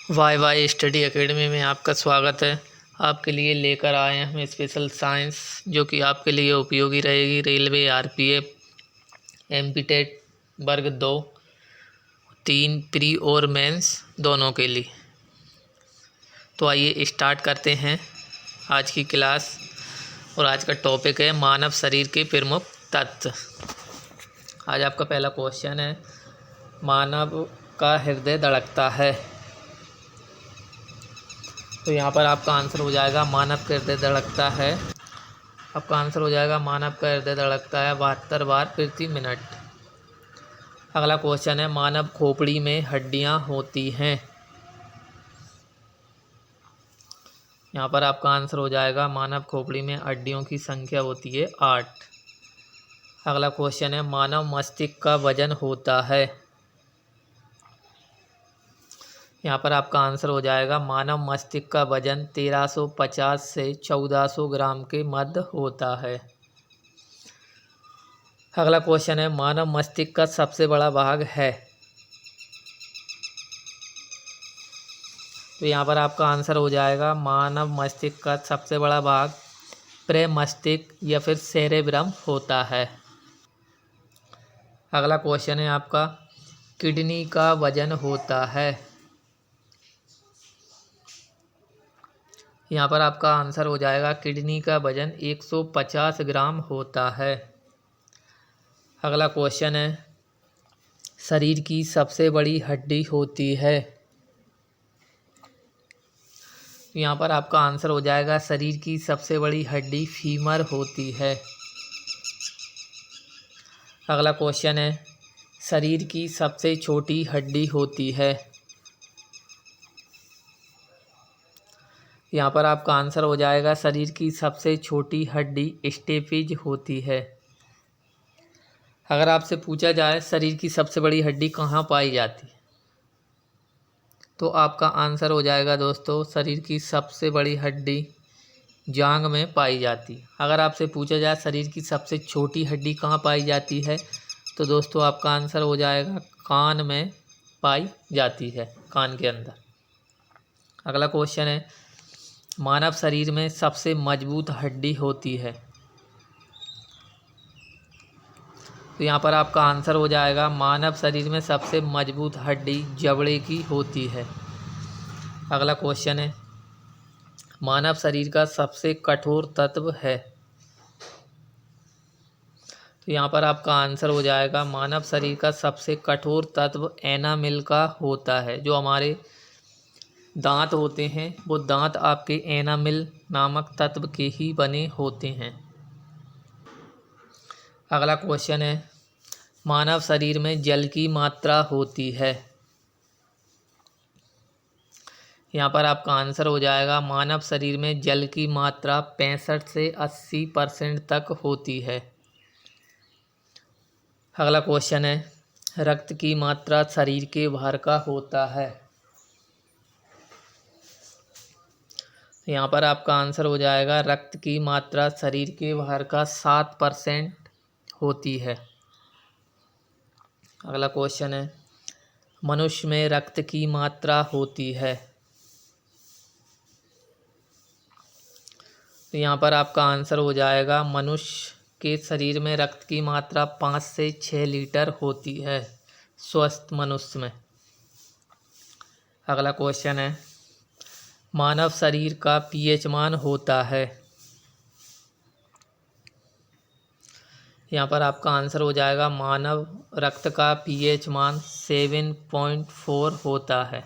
Y Y study academy में आपका स्वागत है। आपके लिए लेकर आए हैं हम स्पेशल साइंस, जो कि आपके लिए उपयोगी रहेगी। रेलवे, आरपीएफ, एमपीटेट वर्ग 2, 3 प्री और मेंस दोनों के लिए। तो आइए स्टार्ट करते हैं आज की क्लास। और आज का टॉपिक है मानव शरीर के प्रमुख तत्व। आज आपका पहला क्वेश्चन है, मानव का हृदय धड़कता है। तो यहाँ पर आपका आंसर हो जाएगा मानव का हृदय धड़कता है। आपका आंसर हो जाएगा मानव का हृदय धड़कता है 72 बार प्रति मिनट। अगला क्वेश्चन है, मानव खोपड़ी में हड्डियाँ होती हैं। यहाँ पर आपका आंसर हो जाएगा मानव खोपड़ी में हड्डियों की संख्या होती है 8। अगला क्वेश्चन है, मानव मस्तिष्क का वजन होता है। यहाँ पर आपका आंसर हो जाएगा मानव मस्तिष्क का वजन 1350 से 1400 ग्राम के मध्य होता है। अगला क्वेश्चन है, मानव मस्तिष्क का सबसे बड़ा भाग है। तो यहाँ पर आपका आंसर हो जाएगा मानव मस्तिष्क का सबसे बड़ा भाग प्रमस्तिष्क या फिर सेरेब्रम होता है। अगला क्वेश्चन है आपका, किडनी का वजन होता है। यहाँ पर आपका आंसर हो जाएगा किडनी का वजन 150 ग्राम होता है। अगला क्वेश्चन है, शरीर की सबसे बड़ी हड्डी होती है। यहाँ पर आपका आंसर हो जाएगा शरीर की सबसे बड़ी हड्डी फीमर होती है। अगला क्वेश्चन है, शरीर की सबसे छोटी हड्डी होती है। यहाँ पर आपका आंसर हो जाएगा शरीर की सबसे छोटी हड्डी स्टेपिज होती है। अगर आपसे पूछा जाए शरीर की सबसे बड़ी हड्डी कहाँ पाई जाती है, तो आपका आंसर हो जाएगा दोस्तों शरीर की सबसे बड़ी हड्डी जांघ में पाई जाती है। अगर आपसे पूछा जाए शरीर की सबसे छोटी हड्डी कहाँ पाई जाती है, तो दोस्तों आपका आंसर हो जाएगा कान में पाई जाती है, कान के अंदर। अगला क्वेश्चन है, मानव शरीर में सबसे मजबूत हड्डी होती है। तो यहाँ पर आपका आंसर हो जाएगा मानव शरीर में सबसे मजबूत हड्डी जबड़े की होती है। अगला क्वेश्चन है, मानव शरीर का सबसे कठोर तत्व है। तो यहाँ पर आपका आंसर हो जाएगा मानव शरीर का सबसे कठोर तत्व एनामिल का होता है। जो हमारे दांत होते हैं वो दांत आपके एनामिल नामक तत्व के ही बने होते हैं। अगला क्वेश्चन है, मानव शरीर में जल की मात्रा होती है। यहाँ पर आपका आंसर हो जाएगा मानव शरीर में जल की मात्रा 65 से 80% तक होती है। अगला क्वेश्चन है, रक्त की मात्रा शरीर के बाहर का होता है। यहाँ पर आपका आंसर हो जाएगा रक्त की मात्रा शरीर के बाहर का 7% होती है। अगला क्वेश्चन है, मनुष्य में रक्त की मात्रा होती है। तो यहाँ पर आपका आंसर हो जाएगा मनुष्य के शरीर में रक्त की मात्रा 5 से 6 लीटर होती है स्वस्थ मनुष्य में। अगला क्वेश्चन है, मानव शरीर का पीएच मान होता है। यहाँ पर आपका आंसर हो जाएगा मानव रक्त का पीएच मान 7.4 होता है।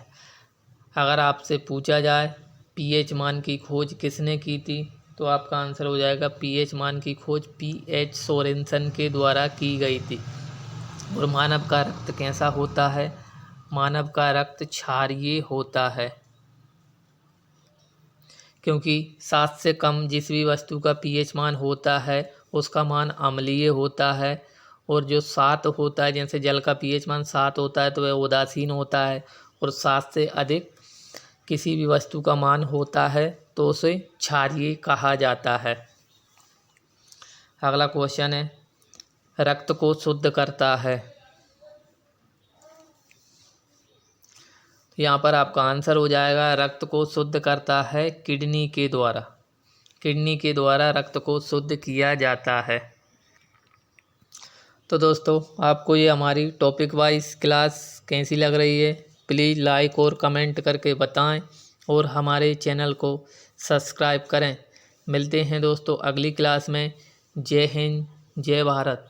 अगर आपसे पूछा जाए पीएच मान की खोज किसने की थी, तो आपका आंसर हो जाएगा पीएच मान की खोज पीएच सोरेनसन के द्वारा की गई थी। और मानव का रक्त कैसा होता है, मानव का रक्त क्षारीय होता है, क्योंकि 7 से कम जिस भी वस्तु का पीएच मान होता है उसका मान अम्लीय होता है। और जो 7 होता है, जैसे जल का पीएच मान 7 होता है तो वह उदासीन होता है। और 7 से अधिक किसी भी वस्तु का मान होता है तो उसे क्षारीय कहा जाता है। अगला क्वेश्चन है, रक्त को शुद्ध करता है। यहाँ पर आपका आंसर हो जाएगा रक्त को शुद्ध करता है किडनी के द्वारा। किडनी के द्वारा रक्त को शुद्ध किया जाता है। तो दोस्तों, आपको ये हमारी टॉपिक वाइज क्लास कैसी लग रही है, प्लीज़ लाइक और कमेंट करके बताएं और हमारे चैनल को सब्सक्राइब करें। मिलते हैं दोस्तों अगली क्लास में। जय हिंद, जय भारत।